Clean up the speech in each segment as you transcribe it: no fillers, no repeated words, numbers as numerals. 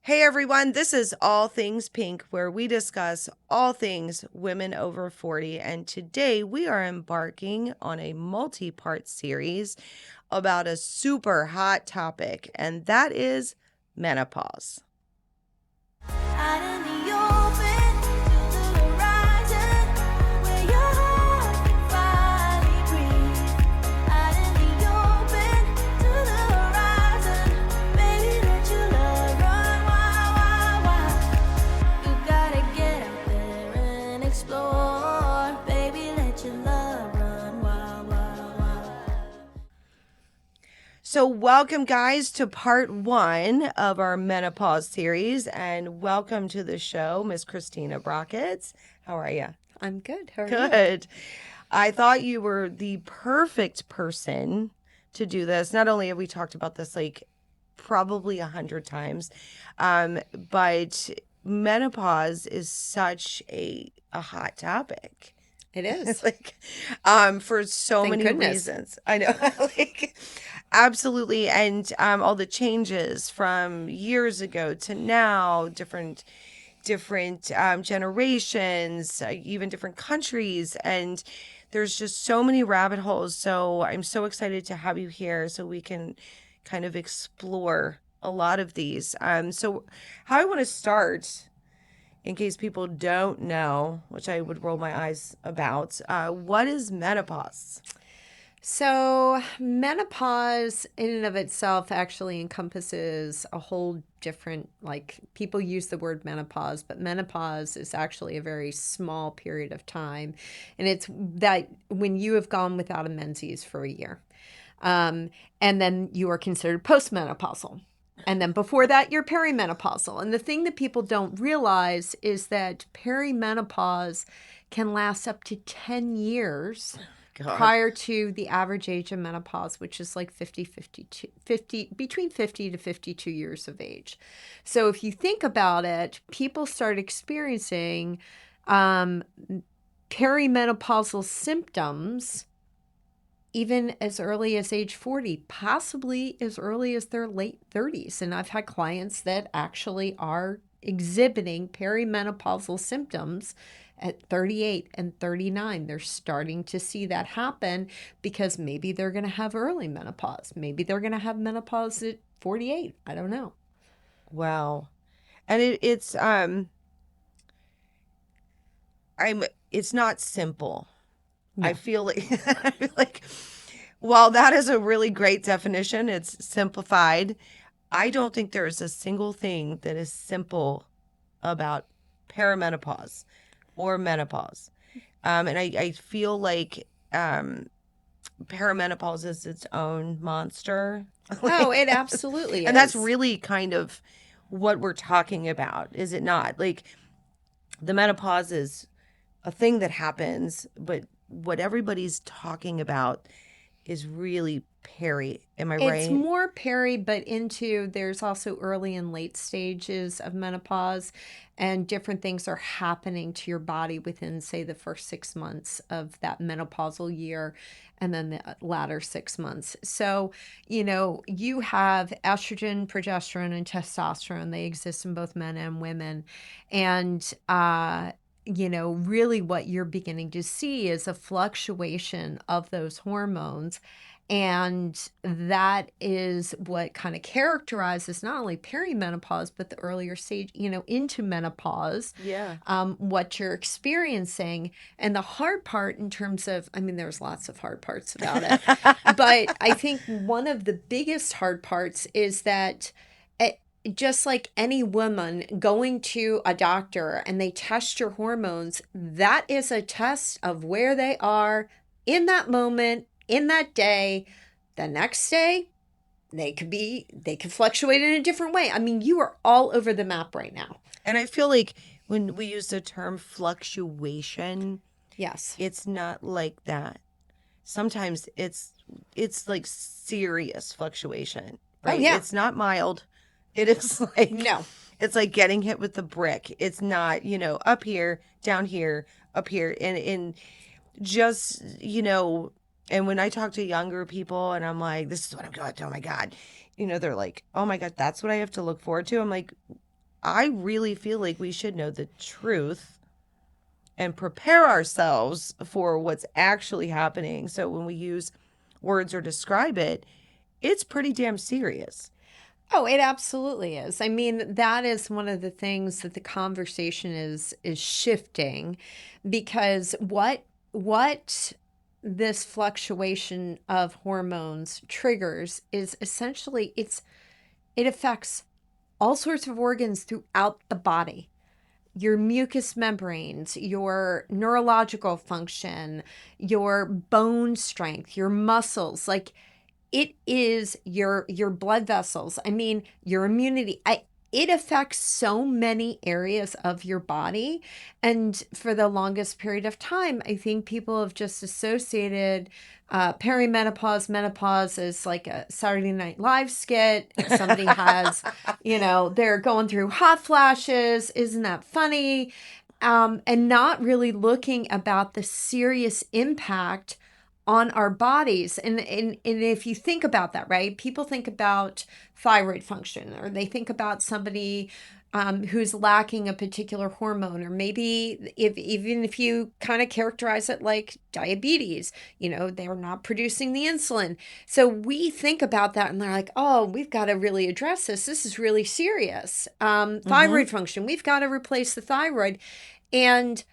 Hey everyone, this is All Things Pink, where we discuss all things women over 40. And today we are embarking on a multi part series about a super hot topic, and that is menopause. Out in the open, to the horizon, where your heart can finally breathe. Out in the open, to the horizon, baby, let your love run wild, wild, wild. You gotta get out there and explore, baby, let your love run wild, wild, wild. So, welcome, guys, to part one of our menopause series, and welcome to the show, Miss Christina Brockett. How are you? I'm good. How are you? Good. I thought you were the perfect person to do this. Not only have we talked about this like probably 100 times, but menopause is such a hot topic. It It's is. like for so Thank many goodness. reasons. I know. Like absolutely. And all the changes from years ago to now, different generations, even different countries. And there's just so many rabbit holes. So I'm so excited to have you here so we can kind of explore a lot of these. So, how I want to start, in case people don't know, which I would roll my eyes about, what is menopause? So, menopause in and of itself actually encompasses a whole different, like, people use the word menopause, but menopause is actually a very small period of time. And it's that when you have gone without a menses for a year. And then you are considered postmenopausal. And then before that, you're perimenopausal. And the thing that people don't realize is that perimenopause can last up to 10 years God. prior to the average age of menopause, which is like 50, between 50 to 52 years of age. So if you think about it, people start experiencing perimenopausal symptoms even as early as age 40, possibly as early as their late 30s. And I've had clients that actually are exhibiting perimenopausal symptoms at 38 and 39. They're starting to see that happen because maybe they're going to have early menopause. Maybe they're going to have menopause at 48. I don't know. Wow. And it's not simple. No. I feel like while that is a really great definition, it's simplified. I don't think there is a single thing that is simple about perimenopause or menopause. And I feel like perimenopause is its own monster. Oh, it absolutely And that's is. really kind of what we're talking about, is it not? Like the menopause is a thing that happens, but what everybody's talking about is really peri. Am I It's right? more peri, but there's also early and late stages of menopause, and different things are happening to your body within, say, the first 6 months of that menopausal year, and then the latter 6 months. So, you have estrogen, progesterone, and testosterone. They exist in both men and women. And, really what you're beginning to see is a fluctuation of those hormones, and that is what kind of characterizes not only perimenopause, but the earlier stage, into menopause, Yeah. what you're experiencing. And the hard part in terms of, I mean, there's lots of hard parts about it, but I think one of the biggest hard parts is that just like any woman going to a doctor and they test your hormones, that is a test of where they are in that moment, in that day. The next day, they could fluctuate in a different way. I mean, you are all over the map right now. And I feel like when we use the term fluctuation, Yes. it's not like that. Sometimes it's like serious fluctuation, right? Oh, yeah. It's not mild. It is like No. it's like getting hit with the brick. It's not, up here, down here, up here. And just, and when I talk to younger people and I'm like, this is what I'm going to, oh my God, they're like, oh my God, that's what I have to look forward to. I'm like, I really feel like we should know the truth and prepare ourselves for what's actually happening. So when we use words or describe it, it's pretty damn serious. Oh, it absolutely is. I mean, that is one of the things that the conversation is shifting, because what this fluctuation of hormones triggers is essentially it affects all sorts of organs throughout the body. Your mucous membranes, your neurological function, your bone strength, your muscles, like it is your blood vessels. I mean, your immunity. It affects so many areas of your body. And for the longest period of time, I think people have just associated perimenopause, menopause as like a Saturday Night Live skit. If somebody has, they're going through hot flashes, isn't that funny? And not really looking about the serious impact on our bodies. And if you think about that, right? People think about thyroid function, or they think about somebody who's lacking a particular hormone, or maybe even if you kind of characterize it like diabetes, they're not producing the insulin. So we think about that and they're like, oh, we've got to really address this. This is really serious. Mm-hmm. Thyroid function, we've got to replace the thyroid. And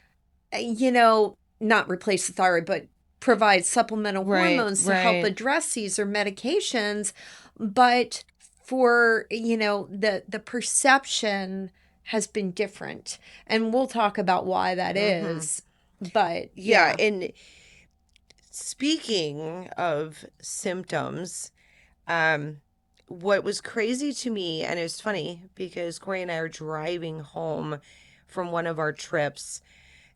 not replace the thyroid, but provide supplemental Right, hormones to help right. address these, or medications. But for, the perception has been different. And we'll talk about why that Mm-hmm. is. But Yeah, yeah. and speaking of symptoms, um, what was crazy to me, and it's funny because Corey and I are driving home from one of our trips,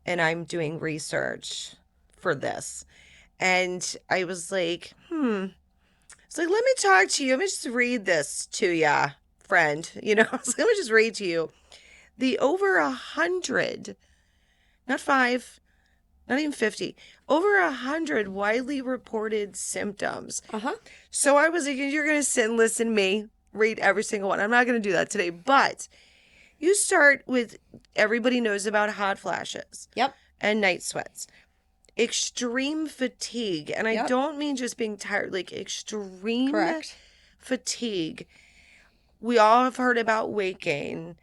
and I'm doing research for this. And I was like, it's like, let me talk to you. Let me just read this to ya, friend. I was like, let me just read to you. The over 100, not five, not even 50, over 100 widely reported symptoms. Uh-huh. So I was like, you're going to sit and listen to me read every single one. I'm not going to do that today, but you start with everybody knows about hot flashes Yep. and night sweats, extreme fatigue. And I Yep. don't mean just being tired, like extreme Correct. fatigue. We all have heard about weight gain.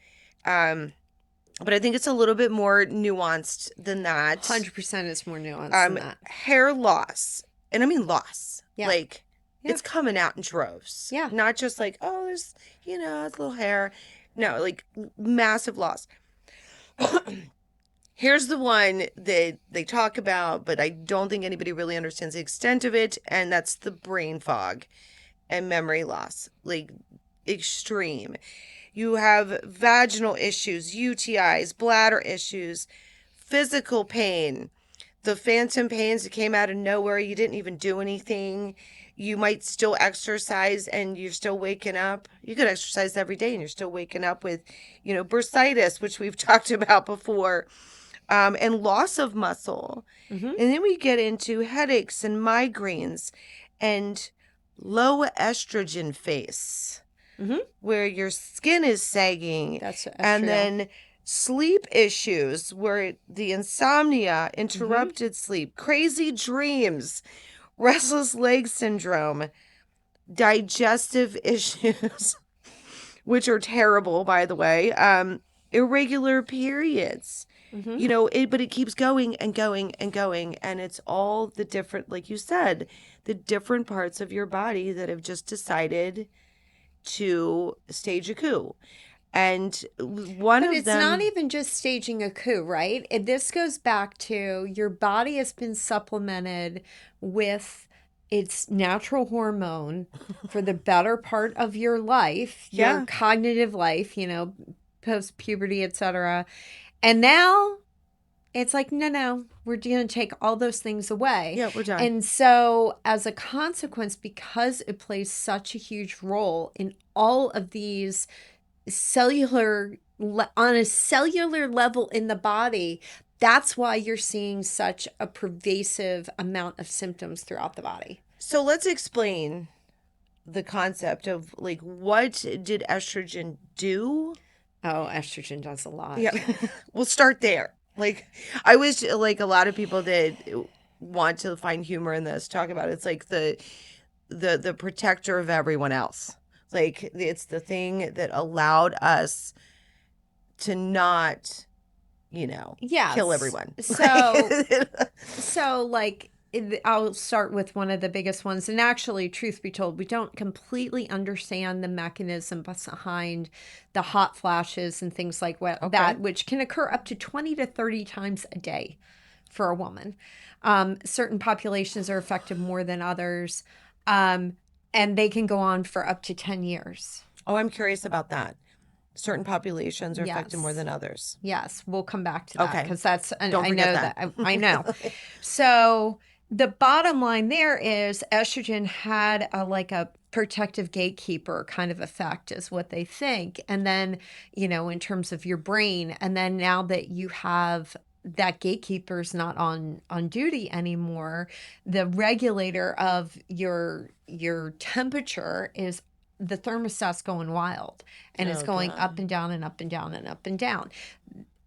But I think it's a little bit more nuanced than that. 100% is more nuanced than that. Hair loss, and I mean loss, Yeah. like Yeah. it's coming out in droves. Yeah. Not just like, oh, there's, it's a little hair. No, like massive loss. Here's the one that they talk about, but I don't think anybody really understands the extent of it, and that's the brain fog and memory loss, like extreme. You have vaginal issues, UTIs, bladder issues, physical pain, the phantom pains that came out of nowhere. You didn't even do anything. You might still exercise and you're still waking up. You could exercise every day and you're still waking up with, bursitis, which we've talked about before, and loss of muscle. Mm-hmm. And then we get into headaches and migraines and low estrogen face, Mm-hmm. where your skin is sagging, That's and real. then sleep issues, where the insomnia, Mm-hmm. interrupted sleep, crazy dreams, restless leg syndrome, digestive issues, which are terrible, by the way, irregular periods. Mm-hmm. But it keeps going and going and going, and it's all the different, like you said, the different parts of your body that have just decided to stage a coup. And one But of it's not them, even just staging a coup, right? This goes back to your body has been supplemented with its natural hormone for the better part of your life, your yeah, cognitive life, post puberty, etc. And now it's like, no, no, we're going to take all those things away. yeah, we're done. And so, as a consequence, because it plays such a huge role in all of these on a cellular level in the body, that's why you're seeing such a pervasive amount of symptoms throughout the body. So let's explain the concept of like what did estrogen do? Oh, estrogen does a lot. Yeah. We'll start there. Like, I wish, like, a lot of people that want to find humor in this talk about it. It's like the protector of everyone else. Like, it's the thing that allowed us to not, kill Yes. everyone. So like I'll start with one of the biggest ones. And actually, truth be told, we don't completely understand the mechanism behind the hot flashes and things like Okay. that, which can occur up to 20 to 30 times a day for a woman. Certain populations are affected more than others, um, and they can go on for up to 10 years. Oh, I'm curious about that. Certain populations are affected more Yes. than others. Yes, we'll come back to that Okay. because that's, and Don't I forget know that. that I know. So the bottom line there is estrogen had a like a protective gatekeeper kind of effect is what they think. And then, in terms of your brain, and then now that you have that gatekeeper's not on duty anymore, the regulator of your temperature is the thermostat's going wild and it's Oh, going up God. and down and up and down and up and down.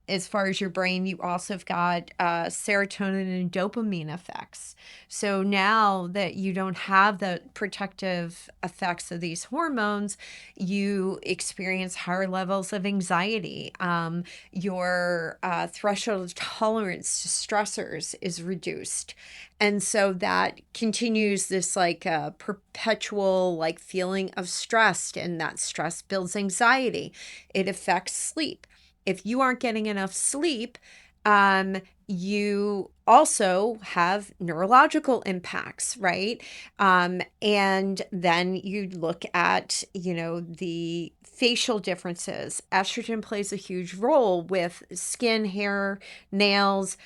As far as your brain, you also have got serotonin and dopamine effects. So now that you don't have the protective effects of these hormones, you experience higher levels of anxiety. Your threshold of tolerance to stressors is reduced. And so that continues this like perpetual like feeling of stress, and that stress builds anxiety. It affects sleep. If you aren't getting enough sleep, you also have neurological impacts, right? And then you look at, the facial differences. Estrogen plays a huge role with skin, hair, nails,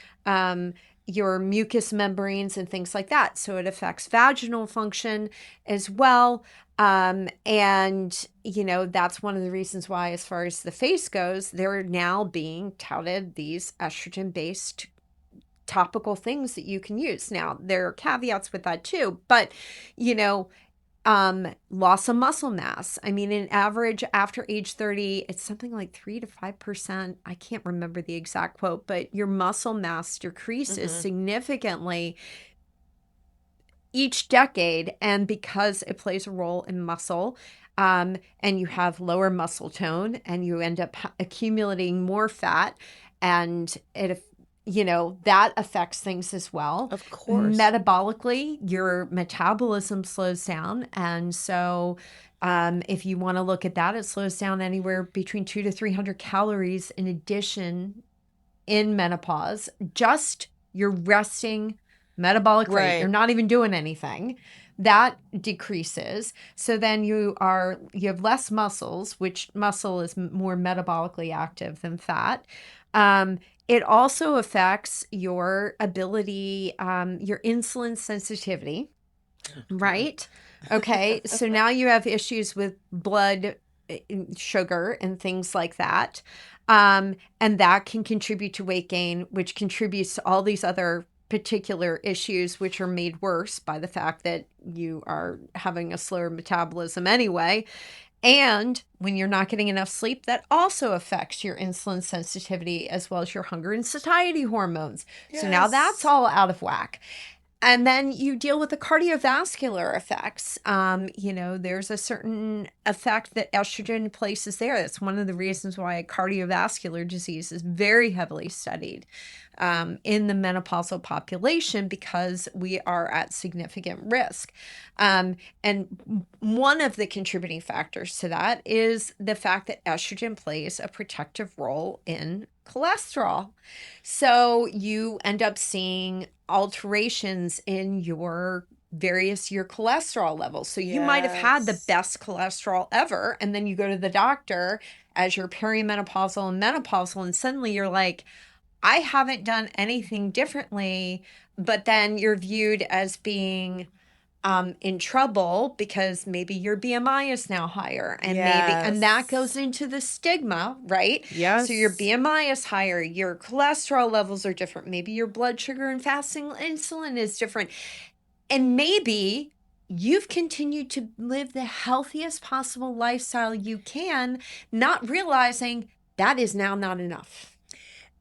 your mucous membranes, and things like that. So it affects vaginal function as well. And that's one of the reasons why, as far as the face goes, they're now being touted these estrogen based topical things that you can use. Now, there are caveats with that too, but you know, loss of muscle mass. I mean, in average after age 30, it's something like 3 to 5%. I can't remember the exact quote, but your muscle mass decreases Mm-hmm. significantly each decade. And because it plays a role in muscle, and you have lower muscle tone and you end up accumulating more fat, and that affects things as well. Of course. Metabolically, your metabolism slows down. And so, if you want to look at that, it slows down anywhere between 2 to 300 calories in addition in menopause. Just you're resting metabolic rate. You're Right. not even doing anything. That decreases. So then you have less muscles, which muscle is more metabolically active than fat. It also affects your ability, your insulin sensitivity, God. right? Okay. So now you have issues with blood sugar and things like that. And that can contribute to weight gain, which contributes to all these other particular issues, which are made worse by the fact that you are having a slower metabolism anyway. And when you're not getting enough sleep, that also affects your insulin sensitivity as well as your hunger and satiety hormones. So now that's Yes. all out of whack. And then you deal with the cardiovascular effects. There's a certain effect that estrogen places there. That's one of the reasons why cardiovascular disease is very heavily studied in the menopausal population, because we are at significant risk. And one of the contributing factors to that is the fact that estrogen plays a protective role in cholesterol. So you end up seeing alterations in your cholesterol levels. So you might have had the Yes. best cholesterol ever, and then you go to the doctor as you're perimenopausal and menopausal, and suddenly you're like, I haven't done anything differently, but then you're viewed as being in trouble because maybe your BMI is now higher, and that goes Yes. into the stigma, right? So your Yes. BMI is higher, your cholesterol levels are different, maybe your blood sugar and fasting insulin is different, and maybe you've continued to live the healthiest possible lifestyle you can, not realizing that is now not enough.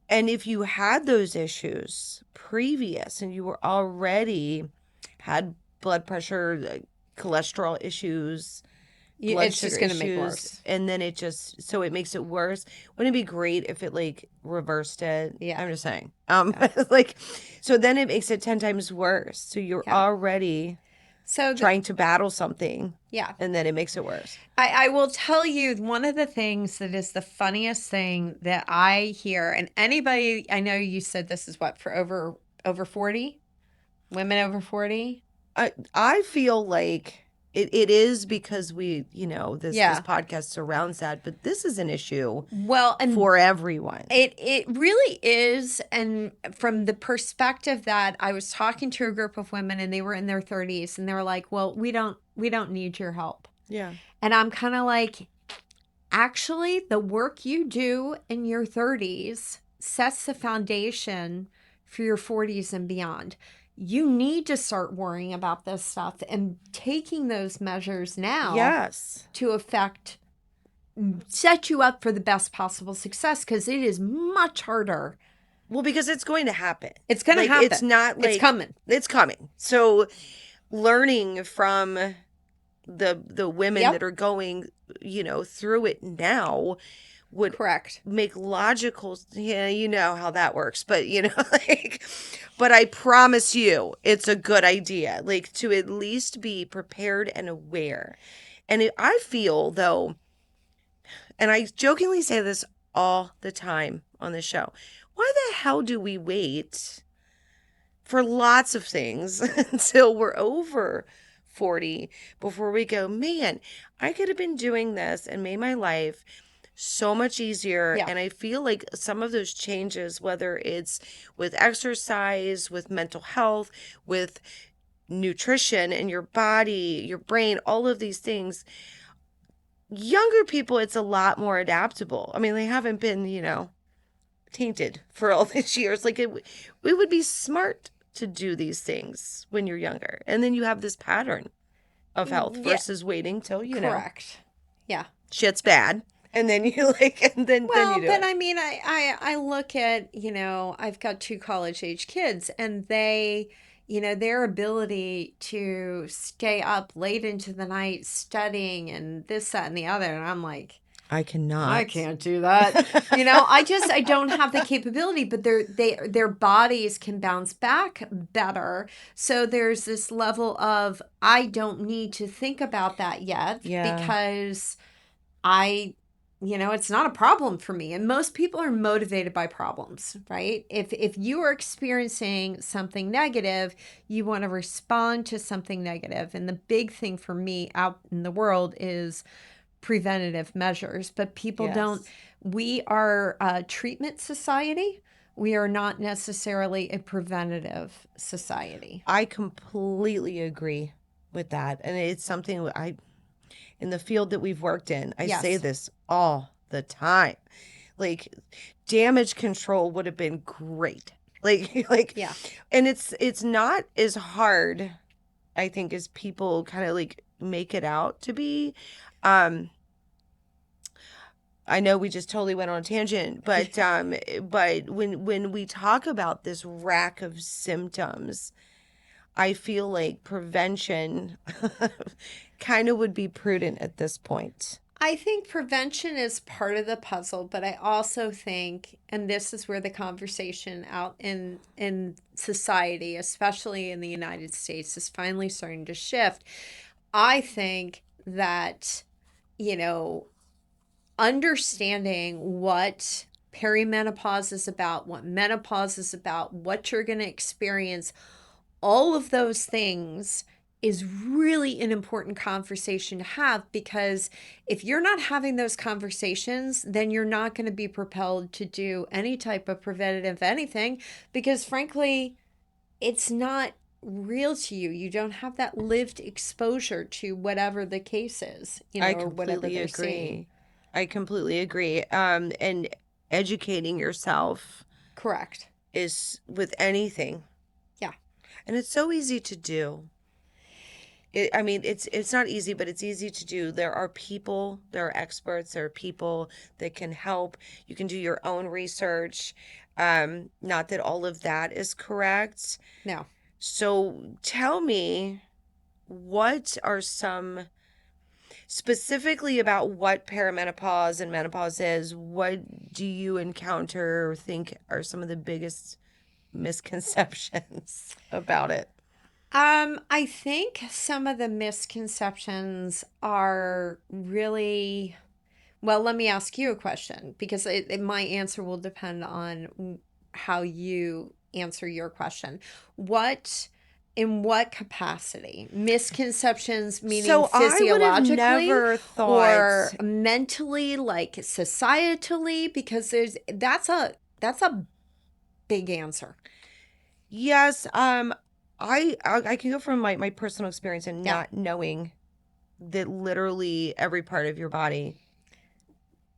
And if you had those issues previous and you were already had blood pressure, cholesterol issues, blood It's sugar just going to make issues, worse. and then it just so it makes it worse. Wouldn't it be great if it like reversed it? Yeah. I'm just saying. Yeah. Like so then it makes it 10 times worse. So you're Yeah. already So, trying to battle something yeah. and then it makes it worse. I will tell you one of the things that is the funniest thing that I hear, and anybody, I know you said this is what, for over 40? Women over 40? I feel like it is because we, this Yeah. podcast surrounds that, but this is an issue Well, and for everyone. it really is, and from the perspective that I was talking to a group of women and they were in their 30s and they were like, "Well, we don't need your help." Yeah. And I'm kind of like, actually, the work you do in your 30s sets the foundation for your 40s and beyond. You need to start worrying about this stuff and taking those measures now Yes. to set you up for the best possible success, because it is much harder. Well, because it's going to happen. It's going to Like, happen. it's not like It's coming. It's coming. So learning from the women Yep. that are going, through it now would Correct. make logical, yeah, you know how that works, but like, but I promise you it's a good idea, like, to at least be prepared and aware. And I feel though, and I jokingly say this all the time on the show, why the hell do we wait for lots of things until we're over 40 before we go, man, I could have been doing this and made my life so much easier. Yeah. And I feel like some of those changes, whether it's with exercise, with mental health, with nutrition in your body, your brain, all of these things, younger people, it's a lot more adaptable. I mean, they haven't been, tainted for all these years. Like, it would be smart to do these things when you're younger. And then you have this pattern of health Yeah. versus waiting till, Correct. Yeah. shit's bad. And then you and then Well, you do but it. I mean, I look at, I've got two college age kids, and they, their ability to stay up late into the night studying and this, that, and the other. And I'm like, I cannot. I can't do that. I don't have the capability, but their bodies can bounce back better. So there's this level of, I don't need to think about that yet, Yeah. because it's not a problem for me. And most people are motivated by problems, right? If you are experiencing something negative, you want to respond to something negative. And the big thing for me out in the world is preventative measures. But people don't. Yes. We are a treatment society. We are not necessarily a preventative society. I completely agree with that. And it's something in the field that we've worked in, I Yes. say this all the time. Like, damage control would have been great. Like, Yeah. and it's not as hard, I think, as people kind of like make it out to be. I know we just totally went on a tangent, but when we talk about this rack of symptoms, I feel like prevention kind of would be prudent at this point. I think prevention is part of the puzzle, but I also think, and this is where the conversation out in society, especially in the United States, is finally starting to shift. I think that, understanding what perimenopause is about, what menopause is about, what you're going to experience, all of those things is really an important conversation to have, because if you're not having those conversations, then you're not going to be propelled to do any type of preventative anything, because frankly, it's not real to you. You don't have that lived exposure to whatever the case is, I or whatever completely they're seeing. agree. I completely agree. And educating yourself Correct. is with anything. Yeah. And it's so easy to do. I mean, it's not easy, but it's easy to do. There are people, there are experts, there are people that can help. You can do your own research. Not that all of that is correct. No. So tell me, what are some specifically about what perimenopause and menopause is? What do you encounter or think are some of the biggest misconceptions about it? I think some of the misconceptions are really, well, let me ask you a question because my answer will depend on how you answer your question. What, in what capacity? Misconceptions meaning So I would have physiologically never thought. or mentally, like societally, because that's a big answer. Yes, I can go from my personal experience and Yeah, not knowing that literally every part of your body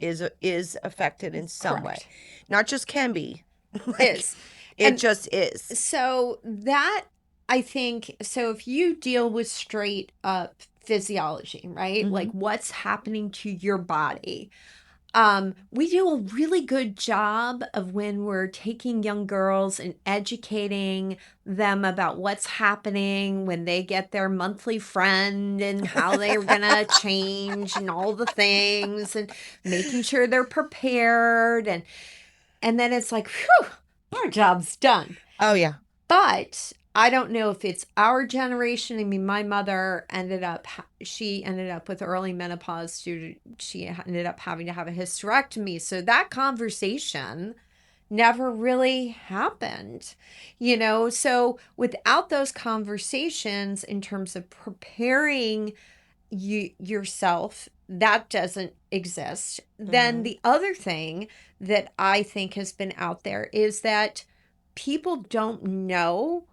is affected in some way. correct. Not just can be. Like Is. it And just is. so that I think so if you deal with straight up physiology, right? Hmm. Like what's happening to your body. We do a really good job of when we're taking young girls and educating them about what's happening when they get their monthly friend and how they're gonna change and all the things and making sure they're prepared and then it's like, whew, our job's done. Oh yeah. But I don't know if it's our generation. I mean, my mother she ended up with early menopause due to, she ended up having to have a hysterectomy. So that conversation never really happened, you know? So without those conversations in terms of preparing yourself, that doesn't exist. Then Hmm. the other thing that I think has been out there is that people don't know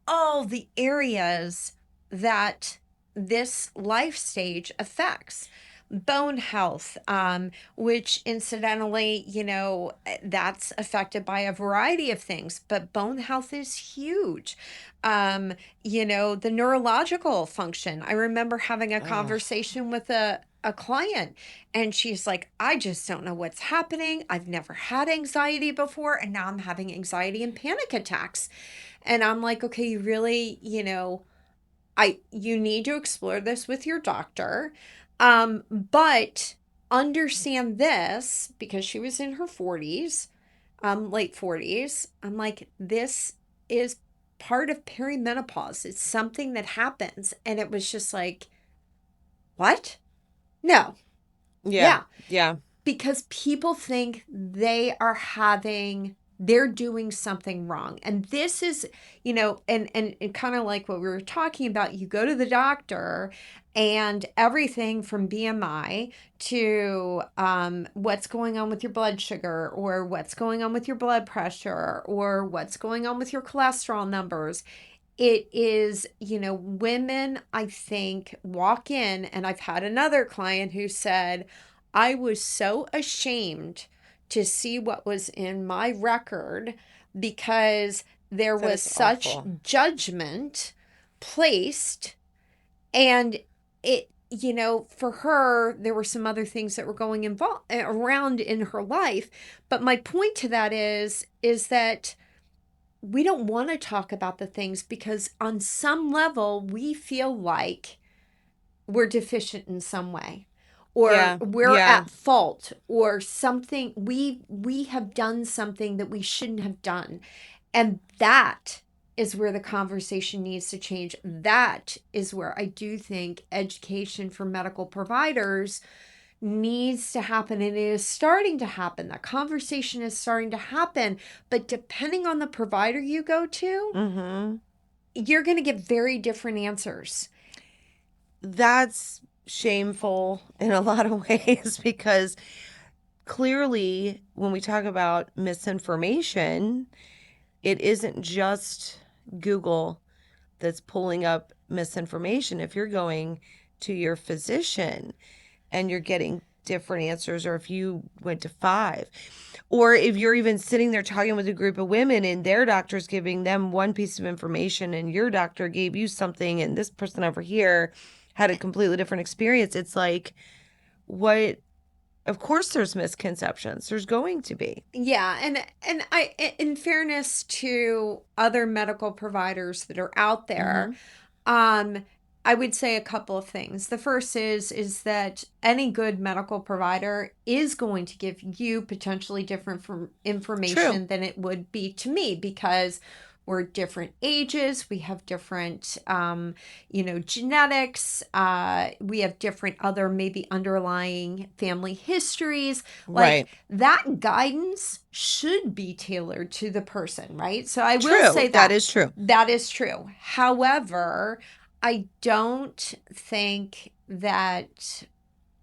all the areas that this life stage affects. Bone health, which incidentally, that's affected by a variety of things, but bone health is huge. Um, the neurological function. I remember having a Ugh. conversation with a client, and she's like, I just don't know what's happening. I've never had anxiety before, and now I'm having anxiety and panic attacks. And I'm like, okay, you really, you need to explore this with your doctor. But understand this because she was in her 40s, late 40s. I'm like, this is part of perimenopause. It's something that happens. And it was just like, what? No. Yeah. Yeah. Yeah. Because people think they're doing something wrong. And this is, and kind of like what we were talking about, you go to the doctor and everything from BMI to what's going on with your blood sugar or what's going on with your blood pressure or what's going on with your cholesterol numbers. It is, women, I think, walk in, and I've had another client who said, I was so ashamed to see what was in my record because there That was is such awful. judgment placed. And for her, there were some other things that were going around in her life. But my point to that is that we don't want to talk about the things because on some level we feel like we're deficient in some way or Yeah. we're Yeah. at fault or something we have done something that we shouldn't have done, and that is where the conversation needs to change. That is where I do think education for medical providers needs to happen, and it is starting to happen. That conversation is starting to happen, but depending on the provider you go to, Hmm. you're going to get very different answers. That's shameful in a lot of ways because clearly when we talk about misinformation, it isn't just Google that's pulling up misinformation. If you're going to your physician and you're getting different answers or if you went to five. Or if you're even sitting there talking with a group of women and their doctor's giving them one piece of information and your doctor gave you something and this person over here had a completely different experience. It's like, what? Of course there's misconceptions. There's going to be. Yeah, and in fairness to other medical providers that are out there, Mm-hmm. um, I would say a couple of things. The first is that any good medical provider is going to give you potentially different True. information than it would be to me because we're different ages, we have different genetics, we have different other maybe underlying family histories. Like Right. that guidance should be tailored to the person, right? So I will True. say That that is true. that is true. However, I don't think that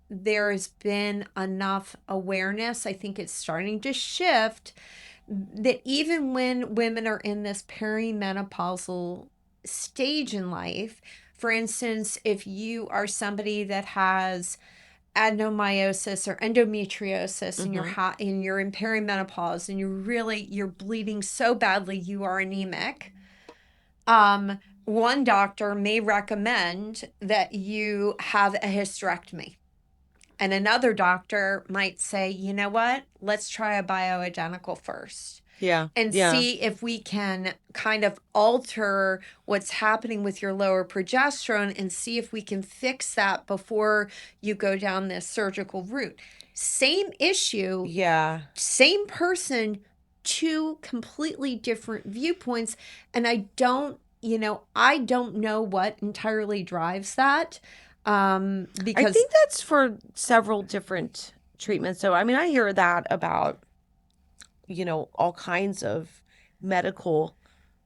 there's been enough awareness. I think it's starting to shift that even when women are in this perimenopausal stage in life, for instance, if you are somebody that has adenomyosis or endometriosis and Mm-hmm. you're in perimenopause and you're bleeding so badly you are anemic, one doctor may recommend that you have a hysterectomy. And another doctor might say, you know what? Let's try a bioidentical first Yeah. and Yeah. see if we can kind of alter what's happening with your lower progesterone and see if we can fix that before you go down this surgical route. Same issue, Yeah. same person, two completely different viewpoints. And I don't know what entirely drives that. I Because think that's for several different treatments. So, I mean, I hear that about, all kinds of medical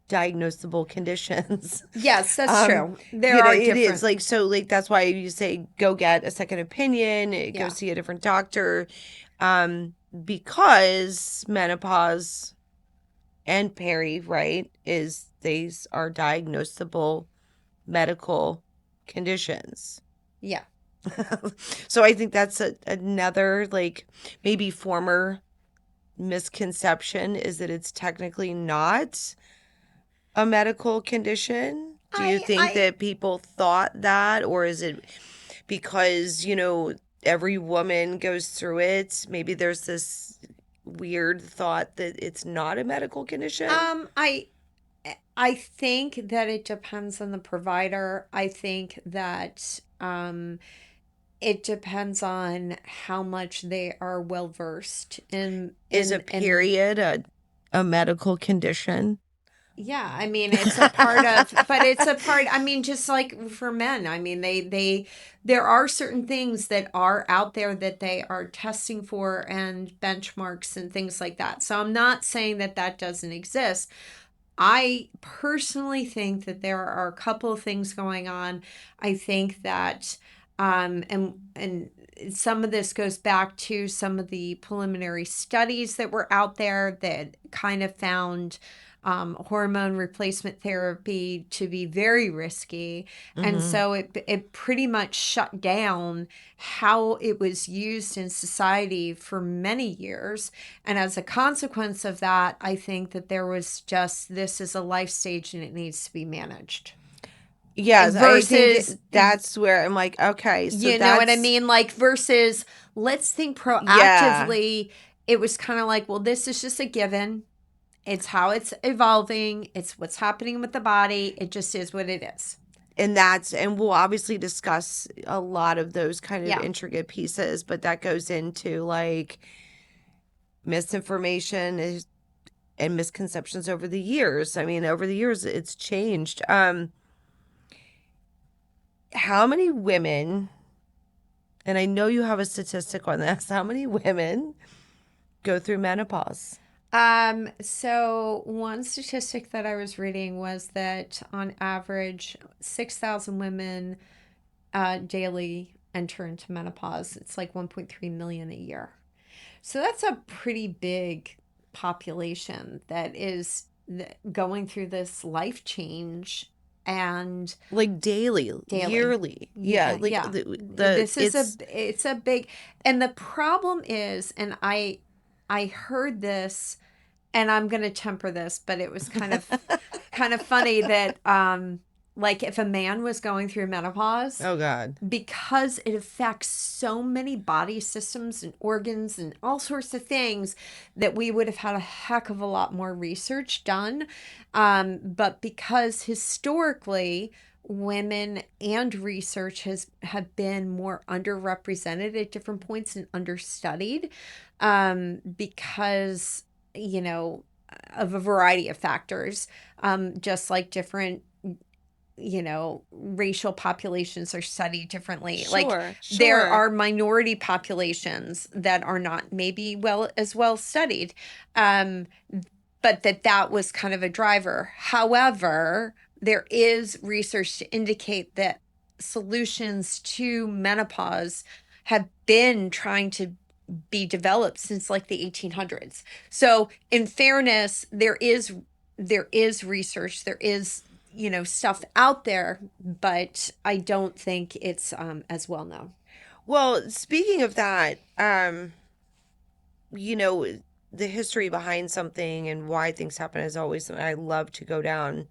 diagnosable conditions. yes, that's um, true. There are it is different, like, so like, that's why you say go get a second opinion, go yeah. see a different doctor, because menopause and peri, right, is these are diagnosable medical conditions. Yeah. So I think that's another, like, maybe former misconception is that it's technically not a medical condition. Do you think I that people thought that, or is it because, every woman goes through it? Maybe there's this weird thought that it's not a medical condition. um I I think that it depends on the provider. I think that it depends on how much they are well versed in Is a in period a medical condition? yeah, I mean it's a part of, but it's a part, I mean just like for men, I mean they there are certain things that are out there that they are testing for and benchmarks and things like that. So I'm not saying that that doesn't exist. I personally think that there are a couple of things going on. I think that and some of this goes back to some of the preliminary studies that were out there that kind of found hormone replacement therapy to be very risky, and Mm-hmm. so it pretty much shut down how it was used in society for many years. And as a consequence of that, I think that there was just this is a life stage and it needs to be managed. Yes, I think Versus, that's where I'm like, okay, so you know what I that's, mean? Like, versus, let's think yeah. proactively. It was kind of like, well, this is just a given. It's how it's evolving, it's what's happening with the body. It just is what it is. And we'll obviously discuss a lot of those kind of Yeah. intricate pieces, but that goes into like misinformation and misconceptions over the years. I mean, over the years it's changed. How many women, and I know you have a statistic on this, how many women go through menopause? So one statistic that I was reading was that on average, 6,000 women daily enter into menopause. It's like 1.3 million a year. So that's a pretty big population that is going through this life change and Like daily, daily. yearly. Yeah, Yeah, like yeah. the This is it's it's a big, and the problem is, and I heard this, and I'm going to temper this, but it was kind of funny that like if a man was going through menopause, oh God. because it affects so many body systems and organs and all sorts of things, that we would have had a heck of a lot more research done. But because historically women and research have been more underrepresented at different points and understudied, because you know of a variety of factors, just like different racial populations are studied differently. Like Sure, there sure. are minority populations that are not maybe well studied. Um, but that was kind of a driver. However, there is research to indicate that solutions to menopause have been trying to be developed since like the 1800s. So, in fairness, there is research, there is stuff out there, but I don't think it's as well known. Well, speaking of that, you know, the history behind something and why things happen is always something I love to go down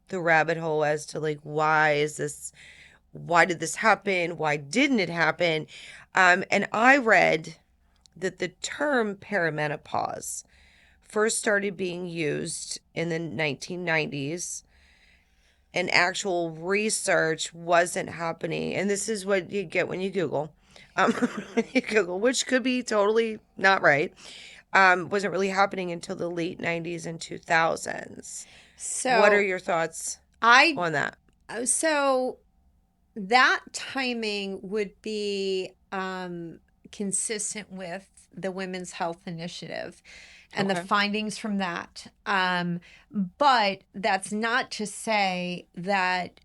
the rabbit hole as to like why did this happen? Why didn't it happen? And I read that the term perimenopause first started being used in the 1990s, and actual research wasn't happening. And this is what you get when you Google. When you Google, which could be totally not right, wasn't really happening until the late 90s and 2000s. What are So your thoughts I on that? so that timing would be consistent with the Women's Health Initiative and the Okay. findings from that. But that's not to say that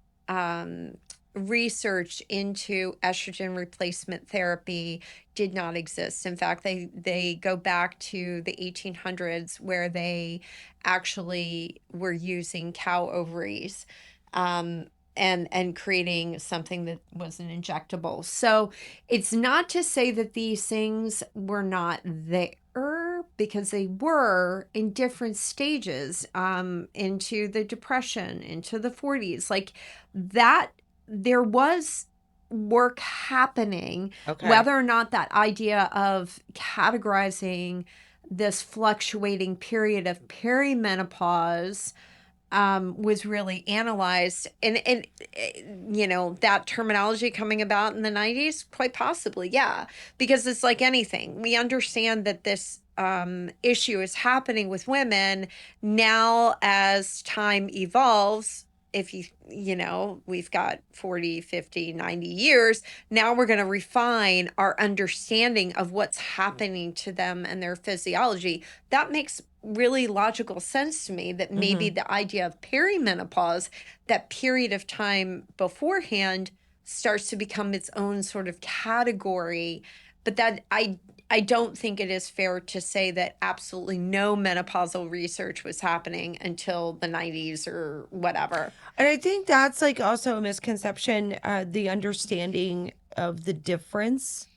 research into estrogen replacement therapy did not exist. In fact, they go back to the 1800s, where they actually were using cow ovaries. Um, and creating something that was an injectable. So it's not to say that these things were not there, because they were in different stages, into the depression, into the 40s, like that. There was work happening. Okay. Whether or not that idea of categorizing this fluctuating period of perimenopause was really analyzed, and that terminology coming about in the 90s, quite possibly, yeah, because it's like anything. We understand that this issue is happening with women now. As time evolves, if we've got 40, 50, 90 years, now we're going to refine our understanding of what's happening to them and their physiology. That makes really logical sense to me, that maybe Mm-hmm. the idea of perimenopause, that period of time beforehand, starts to become its own sort of category. But that I don't think it is fair to say that absolutely no menopausal research was happening until the 90s or whatever. And I think that's like also a misconception, the understanding of the difference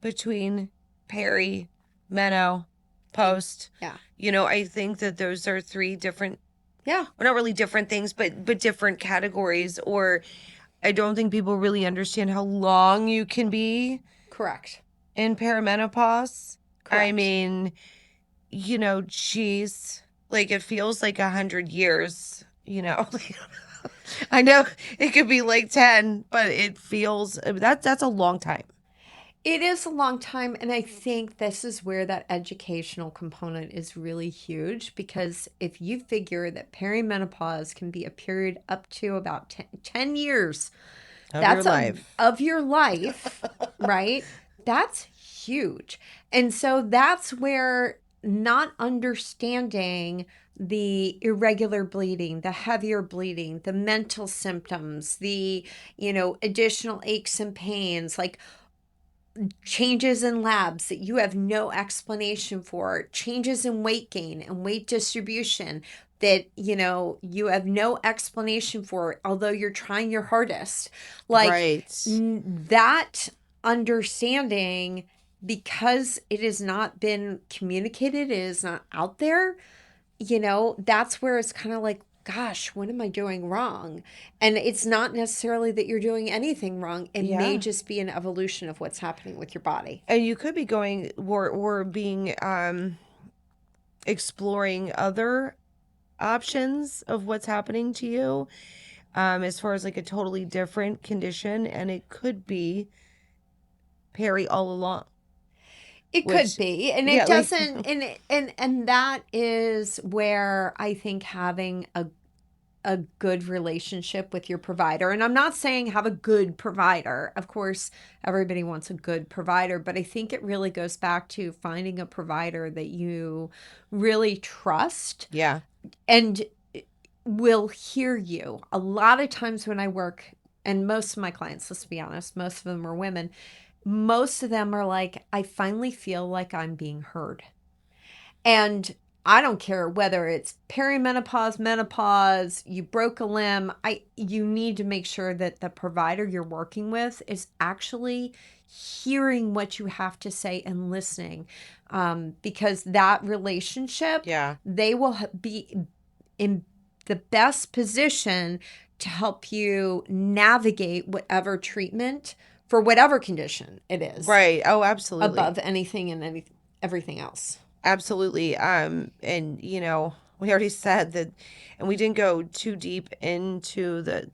between peri, meno, post. Yeah. I think that those are three different, Yeah. well, not really different things, but different categories. Or I don't think people really understand how long you can be Correct. in perimenopause. I Correct. mean, geez, like it feels like 100 years. I know it could be like 10, but it feels that's a long time. It is a long time, and I think this is where that educational component is really huge, because if you figure that perimenopause can be a period up to about 10 years, Of your that's life. of your life, right? That's huge. And so that's where not understanding the irregular bleeding, the heavier bleeding, the mental symptoms, the, additional aches and pains, like changes in labs that you have no explanation for, changes in weight gain and weight distribution, that, you have no explanation for it, although you're trying your hardest. Like Right. that understanding, because it has not been communicated, it is not out there, that's where it's kind of like, gosh, what am I doing wrong? And it's not necessarily that you're doing anything wrong. It may Yeah. just be an evolution of what's happening with your body. And you could be going or being exploring other options of what's happening to you, as far as like a totally different condition, and it could be Perry all along. It could Which, be, and yeah, it like, doesn't, and that is where I think having a good relationship with your provider. And I'm not saying have a good provider. Of course, everybody wants a good provider, but I think it really goes back to finding a provider that you really trust yeah, and will hear you. A lot of times when I work, and most of my clients, let's be honest, most of them are women, most of them are like, I finally feel like I'm being heard. And I don't care whether it's perimenopause, menopause, you broke a limb. You need to make sure that the provider you're working with is actually hearing what you have to say and listening, because that relationship, yeah, they will be in the best position to help you navigate whatever treatment for whatever condition it is, right. Oh, absolutely. above anything and everything else. Absolutely. And we already said that, and we didn't go too deep into the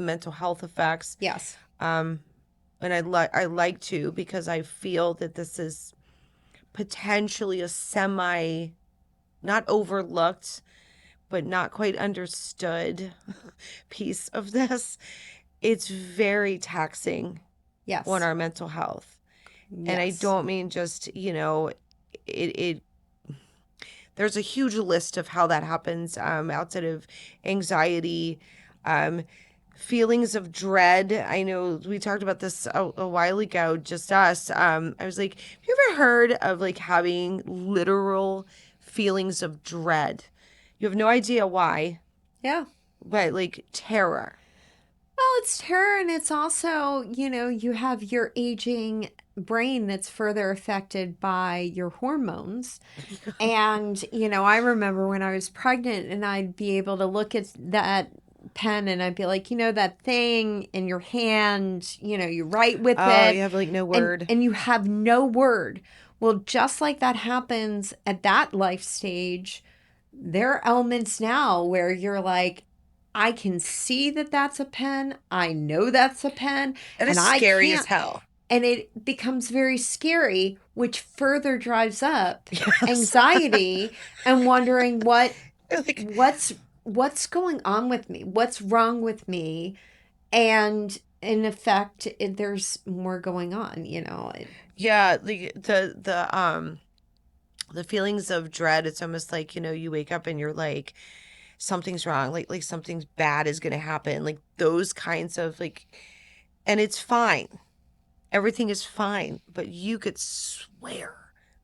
mental health effects. Yes. Um, and I like to, because I feel that this is potentially a semi, not overlooked, but not quite understood piece of this. It's very taxing on Yes. our mental health. And I Yes. don't mean just, it there's a huge list of how that happens, outside of anxiety, um, feelings of dread. I know we talked about this a while ago, just us. I was like, have you ever heard of like having literal feelings of dread? You have no idea why, Yeah. but like terror. Well, it's terror, and it's also, you have your aging brain that's further affected by your hormones. And, I remember when I was pregnant and I'd be able to look at that pen and I'd be like, that thing in your hand, you write with Oh, you it have like no and word. and you have no word. Well, just like that happens at that life stage, there are elements now where you're like, I can see that that's a pen. I know that's a pen, That and is I scary as can't. hell. And it becomes very scary, which further drives up Yes. anxiety and wondering Like, what's what's going on with me, what's wrong with me, and in effect, there's more going on. yeah, the feelings of dread, it's almost like, you wake up and you're like, something's wrong, like something bad is gonna happen, like those kinds of like, and it's fine. Everything is fine, but you could swear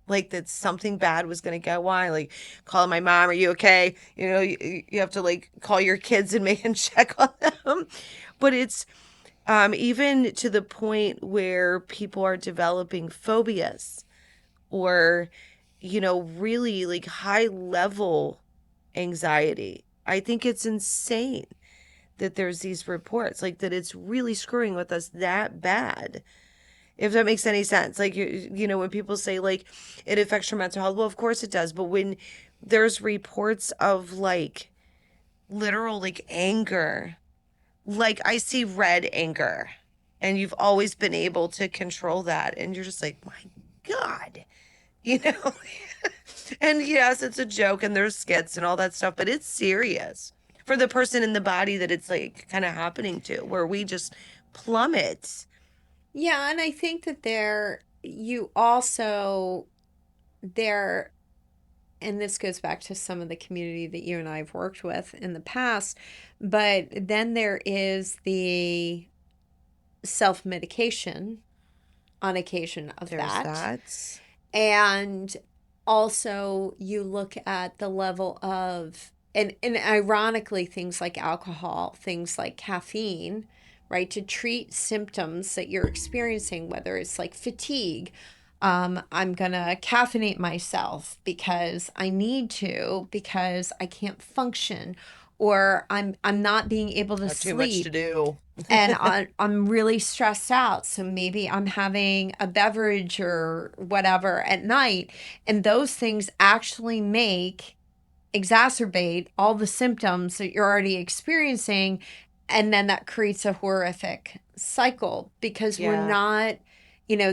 like that something bad was gonna go on. Like calling my mom, are you okay? You have to like call your kids and make and check on them. But it's even to the point where people are developing phobias, or really like high level anxiety. I think it's insane that there's these reports like that, it's really screwing with us that bad. If that makes any sense. Like, when people say like it affects your mental health, well, of course it does. But when there's reports of like literal like anger, like I see red anger, and you've always been able to control that, and you're just like, my God, you know? And yes, it's a joke and there's skits and all that stuff, but it's serious for the person in the body that it's like kind of happening to, where we just plummet. Yeah, and I think that you also there, and this goes back to some of the community that you and I have worked with in the past, but then there is the self-medication on occasion of There's that. that. And also you look at the level of and ironically, things like alcohol, things like caffeine, right, to treat symptoms that you're experiencing, whether it's like fatigue. I'm gonna caffeinate myself because I need to, because I can't function, or I'm not being able to Have too much to sleep, do. and I'm really stressed out. So maybe I'm having a beverage or whatever at night, and those things actually exacerbate all the symptoms that you're already experiencing. And then that creates a horrific cycle because we're Yeah. not,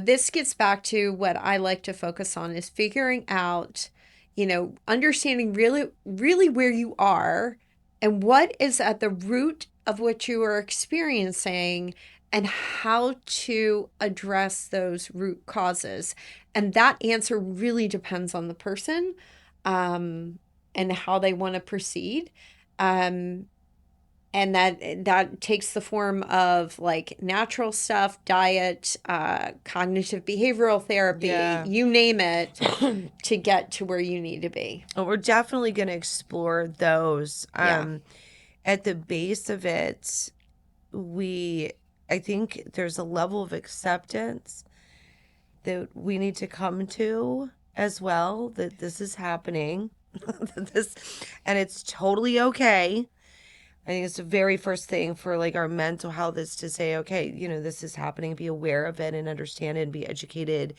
this gets back to what I like to focus on is figuring out, understanding really, really where you are and what is at the root of what you are experiencing and how to address those root causes. And that answer really depends on the person. Um, and how they want to proceed. Um, and that takes the form of like natural stuff, diet, cognitive behavioral therapy, Yeah. you name it, to get to where you need to be. Well, we're definitely going to explore those. Yeah. At the base of it, we, I think there's a level of acceptance that we need to come to as well, that this is happening. this and it's totally okay. I think it's the very first thing for like our mental health is to say, okay, this is happening, be aware of it and understand it and be educated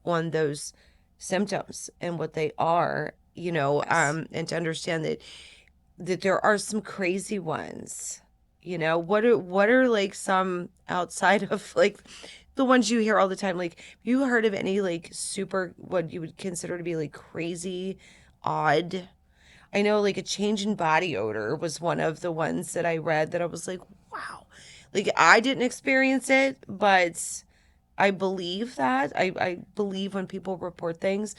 on those symptoms and what they are, Yes. and to understand that there are some crazy ones. What are like some outside of like the ones you hear all the time? Like, have you heard of any like super what you would consider to be like crazy, odd? I know like a change in body odor was one of the ones that I read that I was like, wow. Like I didn't experience it, but I believe that. I believe when people report things.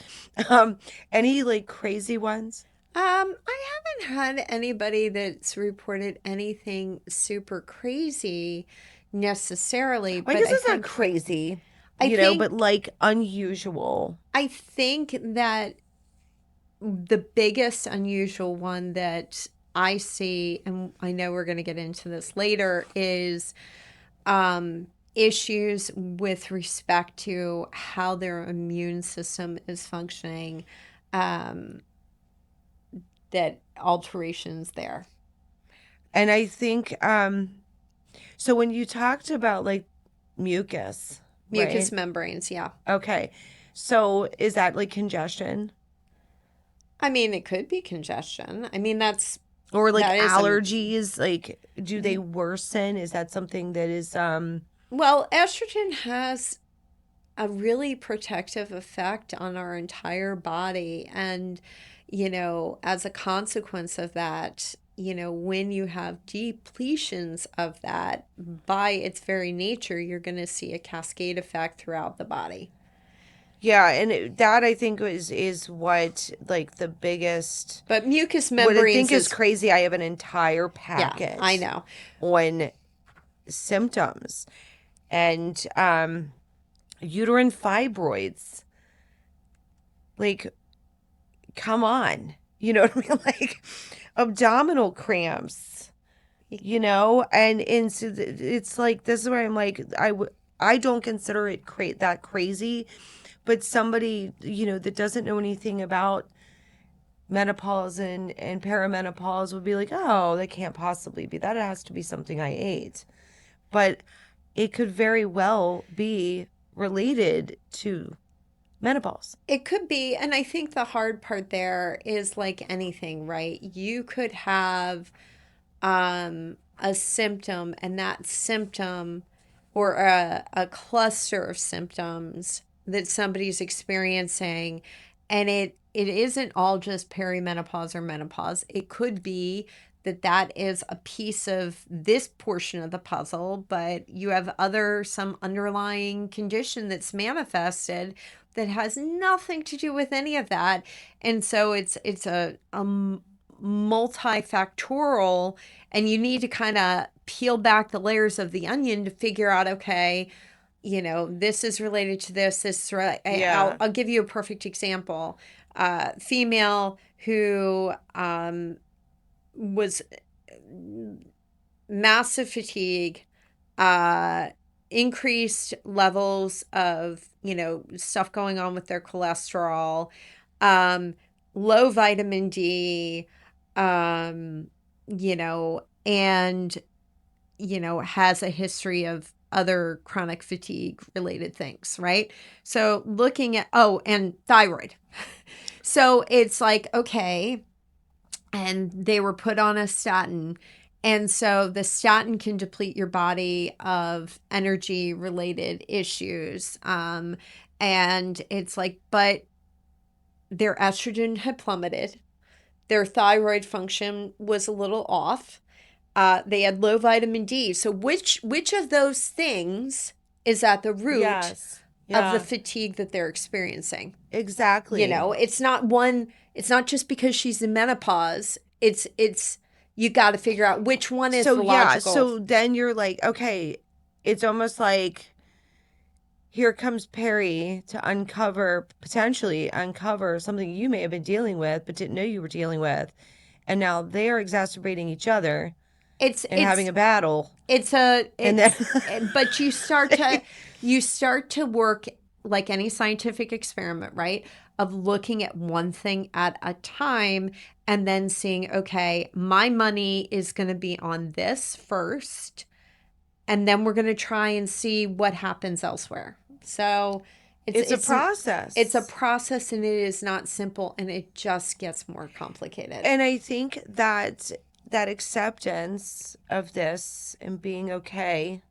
Um, any like crazy ones? I haven't had anybody that's reported anything super crazy necessarily, I but guess it's not crazy, I think but like unusual. I think that the biggest unusual one that I see, and I know we're going to get into this later, is issues with respect to how their immune system is functioning, um, that alterations there. And I think so when you talked about like mucus, Mucous right? membranes, yeah. Okay. So is that like congestion? I mean, it could be congestion. I mean, Or like that is a allergies, like do they worsen? Is that something that is well, estrogen has a really protective effect on our entire body. And, as a consequence of that, when you have depletions of that, by its very nature, you're going to see a cascade effect throughout the body. yeah, and that I think is what like the biggest But mucous what I think membranes is is, crazy. I have an entire yeah, I packet know. on symptoms and uterine fibroids. Like, come on. You know what I mean? Like abdominal cramps, and so it's like this is where I'm like I don't consider it that crazy, but somebody, that doesn't know anything about menopause and perimenopause would be like, oh, that can't possibly be. That has to be something I ate. But it could very well be related to menopause. It could be. And I think the hard part there is like anything, right? You could have a symptom, and that symptom or a cluster of symptoms that somebody's experiencing, and it isn't all just perimenopause or menopause. It could be that that is a piece of this portion of the puzzle, but you have some underlying condition that's manifested that has nothing to do with any of that. And so it's a multifactorial, and you need to kind of peel back the layers of the onion to figure out, okay, this is related to this is right. Yeah. I'll give you a perfect example. Female who was massive fatigue, uh, increased levels of, stuff going on with their cholesterol, um, low vitamin D, um, and, has a history of other chronic fatigue related things, right? So looking at, oh, and thyroid. So it's like, okay, and they were put on a statin. And so the statin can deplete your body of energy related issues. And it's like, but their estrogen had plummeted, their thyroid function was a little off. They had low vitamin D. So which of those things is at the root Yes. of the Yeah. fatigue that they're experiencing? Exactly. It's not just because she's in menopause. It's you got to figure out which one is So the yeah, logical. so then you're like, okay, it's almost like here comes Perry to potentially uncover something you may have been dealing with, but didn't know you were dealing with. And now they are exacerbating each other It's and having it's a battle. it's a And then, it's but you start to work like any scientific experiment, right? Of looking at one thing at a time and then seeing, okay, my money is going to be on this first, and then we're going to try and see what happens elsewhere. So it's it's a it's it's a process. process, and it is not simple, and it just gets more complicated. And I think that that acceptance of this and being okay,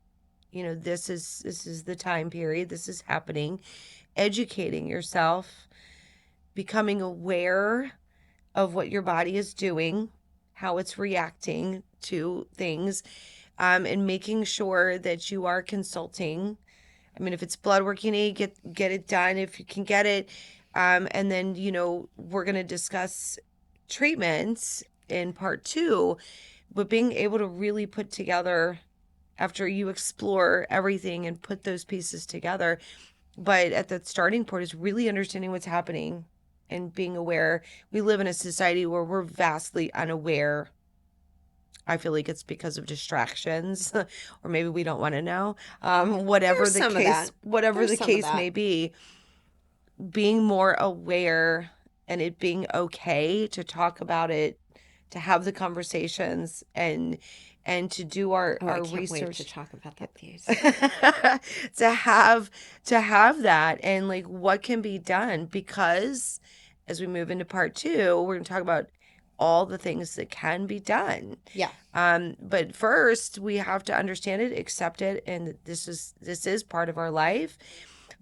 this is the time period, this is happening, educating yourself, becoming aware of what your body is doing, how it's reacting to things, and making sure that you are consulting. I mean, if it's blood work you need, get it done if you can get it. And then, we're going to discuss treatments in part two, but being able to really put together after you explore everything and put those pieces together. But at the starting point is really understanding what's happening and being aware. We live in a society where we're vastly unaware. I feel like it's because of distractions, or maybe we don't want to know. Whatever There's the some of case, that. whatever There's the some of case that. may be, being more aware and it being okay to talk about it, to have the conversations, and to do our Oh, I our can't wait to research. talk about that piece. to have to have that, and like what can be done, because as we move into part two we're going to talk about all the things that can be done. Yeah. But first we have to understand it, accept it, and that this is part of our life,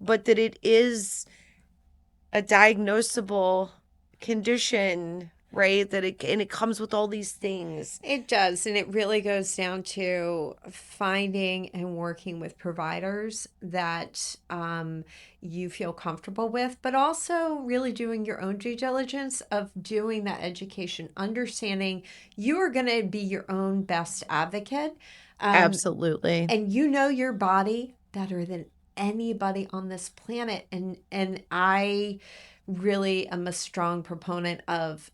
but that it is a diagnosable condition, right? And it comes with all these things. It does. And it really goes down to finding and working with providers that you feel comfortable with, but also really doing your own due diligence of doing that education, understanding you are going to be your own best advocate. Um, Absolutely. and you know your body better than anybody on this planet. And I really am a strong proponent of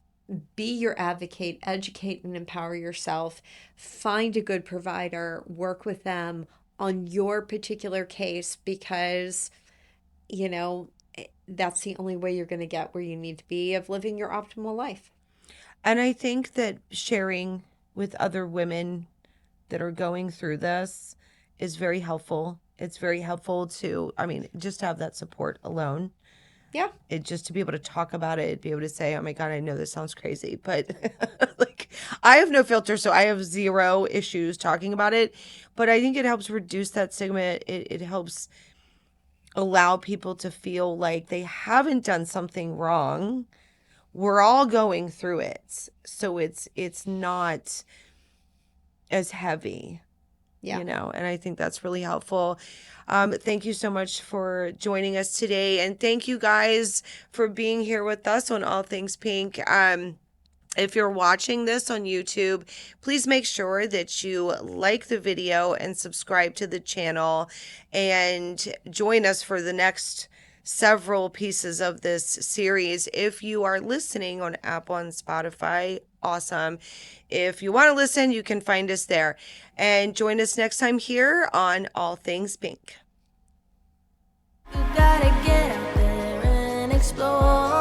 be your advocate, educate and empower yourself, find a good provider, work with them on your particular case, because you know that's the only way you're going to get where you need to be of living your optimal life. And I think that sharing with other women that are going through this is very helpful. It's very helpful to, I mean, just to have that support alone. Yeah. It just to be able to talk about it, be able to say, "Oh my God, I know this sounds crazy," but like I have no filter, so I have zero issues talking about it. But I think it helps reduce that stigma. It helps allow people to feel like they haven't done something wrong. We're all going through it, so it's not as heavy, Yeah. and I think that's really helpful. Thank you so much for joining us today, and thank you guys for being here with us on All Things Pink. If you're watching this on YouTube, please make sure that you like the video and subscribe to the channel, and join us for the next several pieces of this series. If you are listening on Apple and Spotify, awesome. If you want to listen, you can find us there. And join us next time here on All Things Pink. You gotta get out there and explore.